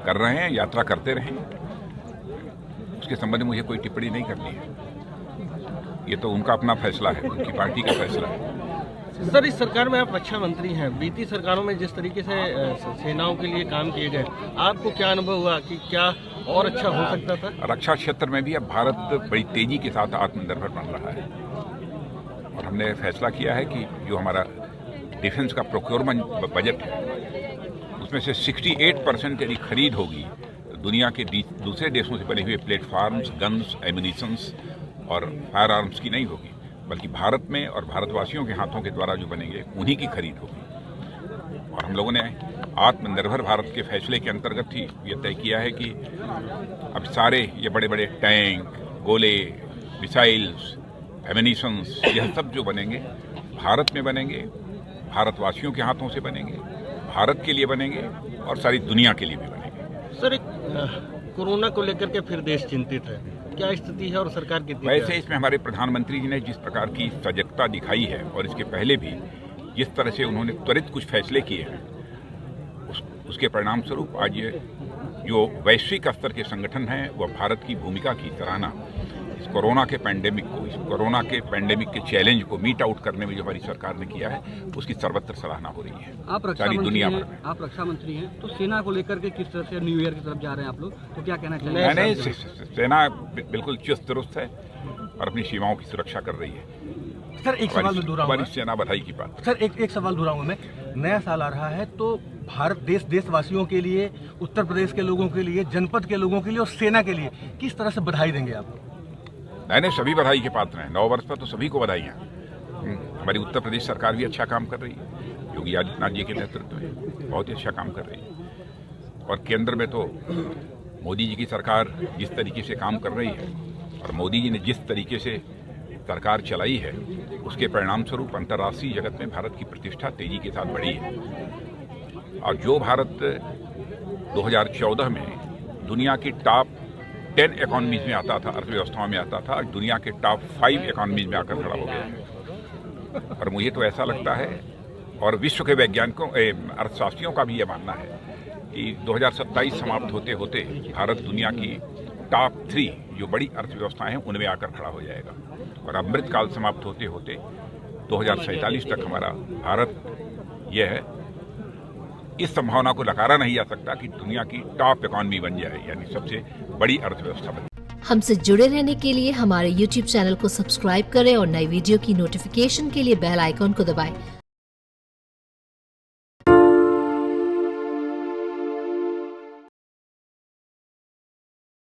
कर रहे हैं, यात्रा करते रहें। उसके संबंध में मुझे कोई टिप्पणी नहीं करनी है। ये तो उनका अपना फैसला है, उनकी पार्टी का फैसला है। सर, इस सरकार में आप रक्षा मंत्री हैं। बीती सरकारों में जिस तरीके से सेनाओं के लिए काम किए गए, आपको क्या अनुभव हुआ कि क्या और अच्छा हो सकता था? रक्षा क्षेत्र में भी अब भारत बड़ी तेजी के साथ आत्मनिर्भर बन रहा है और हमने फैसला किया है कि जो हमारा डिफेंस का प्रोक्योरमेंट बजट है उसमें से 68% यदि खरीद होगी तो दुनिया के दूसरे देशों से बने हुए प्लेटफार्म्स, गन्स, एम्यूनिशंस और फायर आर्म्स की नहीं होगी, बल्कि भारत में और भारतवासियों के हाथों के द्वारा जो बनेंगे उन्हीं की खरीद होगी। और हम लोगों ने आत्मनिर्भर भारत के फैसले के अंतर्गत ही ये तय किया है कि अब सारे ये बड़े बड़े टैंक, गोले, मिसाइल्स, एम्यूनिशंस, यह सब जो बनेंगे भारत में बनेंगे, भारतवासियों के हाथों से बनेंगे, भारत के लिए बनेंगे और सारी दुनिया के लिए भी बनेंगे। सर, कोरोना को लेकर के फिर देश चिंतित है, क्या स्थिति है और सरकार की? वैसे इसमें हमारे प्रधानमंत्री जी ने जिस प्रकार की सजगता दिखाई है और इसके पहले भी जिस तरह से उन्होंने त्वरित कुछ फैसले किए हैं, उसके परिणाम स्वरूप आज ये जो वैश्विक स्तर के संगठन हैं वह भारत की भूमिका की सराहना इस कोरोना के पैंडेमिक के चैलेंज को मीट आउट करने में जो हमारी सरकार ने किया है उसकी सर्वत्र सराहना हो रही है। आप रक्षा मंत्री हैं तो सेना को लेकर के किस तरह से न्यू ईयर की तरफ जा रहे हैं आप लोग, तो क्या कहना चाहिए? नहीं, सेना बिल्कुल चुस्त दुरुस्त है और अपनी सीमाओं की सुरक्षा कर रही है। सर, एक सवाल में हमारी सेना बधाई की बात। सर, एक सवाल दोहराऊंगा मैं। नया साल आ रहा है तो भारत देशवासियों के लिए, उत्तर प्रदेश के लोगों के लिए, जनपद के लोगों के लिए और सेना के लिए किस तरह से बधाई देंगे आप? नहीं, सभी बधाई के पात्र हैं। 9 वर्ष पर तो सभी को बधाइयाँ। हमारी उत्तर प्रदेश सरकार भी अच्छा काम कर रही है, योगी आदित्यनाथ जी के नेतृत्व में बहुत ही अच्छा काम कर रही है। और केंद्र में तो मोदी जी की सरकार जिस तरीके से काम कर रही है और मोदी जी ने जिस तरीके से सरकार चलाई है उसके परिणाम स्वरूप अंतर्राष्ट्रीय जगत में भारत की प्रतिष्ठा तेजी के साथ बढ़ी है। और जो भारत 2014 में दुनिया की टॉप 10 इकोनॉमीज में आता था, अर्थव्यवस्थाओं में आता था, दुनिया के टॉप 5 इकोनॉमीज में आकर खड़ा हो गया है। और मुझे तो ऐसा लगता है और विश्व के वैज्ञानिकों, अर्थशास्त्रियों का भी ये मानना है कि 2027 समाप्त होते होते भारत दुनिया की टॉप 3 जो बड़ी अर्थव्यवस्थाएं हैं उनमें आकर खड़ा हो जाएगा। और अमृतकाल समाप्त होते होते 2047 तक हमारा भारत यह है, इस संभावना को नकारा नहीं जा सकता कि दुनिया की टॉप इकोनॉमी बन जाए, यानी सबसे बड़ी अर्थव्यवस्था बन जाए। हमसे जुड़े रहने के लिए हमारे YouTube चैनल को सब्सक्राइब करें और नई वीडियो की नोटिफिकेशन के लिए बेल आइकॉन को दबाएं।